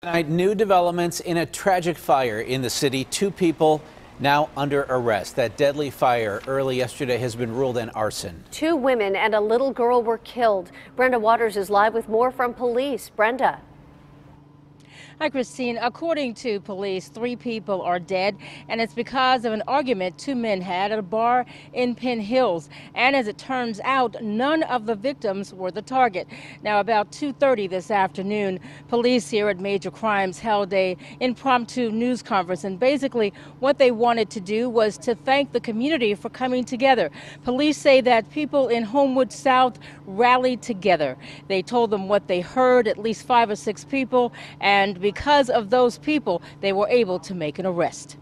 Tonight, new developments in a tragic fire in the city. 2 people now under arrest. That deadly fire early yesterday has been ruled an arson. 2 women and a little girl were killed. Brenda Waters is live with more from police. Brenda. Hi, Christine. According to police, 3 people are dead, and it's because of an argument 2 men had at a bar in Penn Hills. And as it turns out, none of the victims were the target. Now, about 2:30 this afternoon, police here at Major Crimes held a impromptu news conference, and basically what they wanted to do was to thank the community for coming together. Police say that people in Homewood South rallied together. They told them what they heard, at least 5 or 6 people, and because of those people, they were able to make an arrest.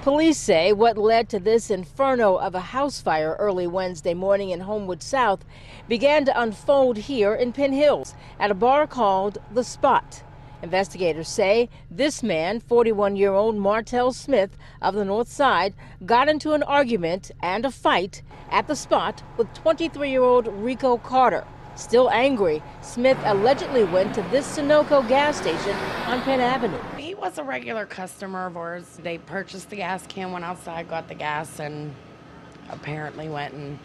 Police say what led to this inferno of a house fire early Wednesday morning in Homewood South began to unfold here in Penn Hills at a bar called The Spot. Investigators say this man, 41-year-old Martell Smith of the North Side, got into an argument and a fight at The Spot with 23-year-old Rico Carter. Still angry, Smith allegedly went to this Sunoco gas station on Penn Avenue. He was a regular customer of ours. They purchased the gas can, went outside, got the gas, and apparently went and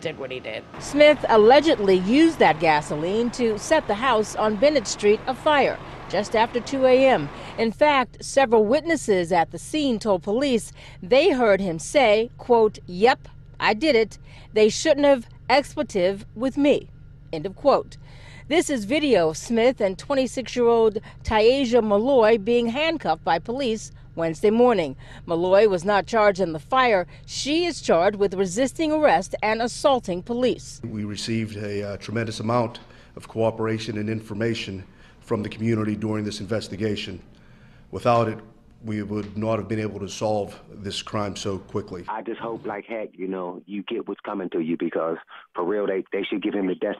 did what he did. Smith allegedly used that gasoline to set the house on Bennett Street afire just after 2 a.m. In fact, several witnesses at the scene told police they heard him say, quote, "Yep, I did it. They shouldn't have expletive with me," end of quote. This is video of Smith and 26-year-old Taisha Malloy being handcuffed by police Wednesday morning. Malloy was not charged in the fire. She is charged with resisting arrest and assaulting police. We received a tremendous amount of cooperation and information from the community during this investigation. Without it, we would not have been able to solve this crime so quickly. I just hope like heck, you get what's coming to you, because for real, they should give him the death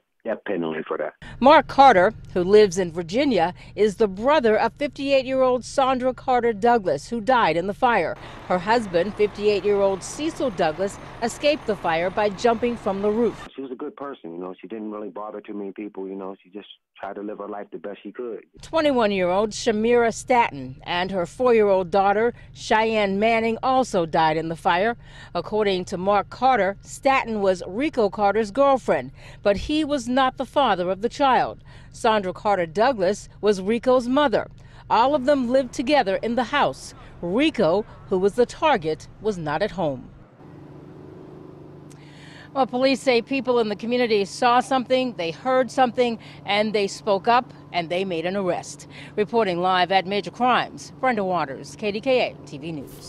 penalty for that. Mark Carter, who lives in Virginia, is the brother of 58-year-old Sandra Carter Douglas, who died in the fire. Her husband, 58-year-old Cecil Douglas, escaped the fire by jumping from the roof. She was a good person, she didn't really bother too many people, she just tried to live her life the best she could. 21-year-old Shamira Staton and her 4-year-old daughter, Cheyenne Manning, also died in the fire. According to Mark Carter, Staton was Rico Carter's girlfriend, but he was not the father of the child. Sandra Carter Douglas was Rico's mother. All of them lived together in the house. Rico, who was the target, was not at home. Well, police say people in the community saw something, they heard something, and they spoke up, and they made an arrest. Reporting live at Major Crimes, Brenda Waters, KDKA-TV News.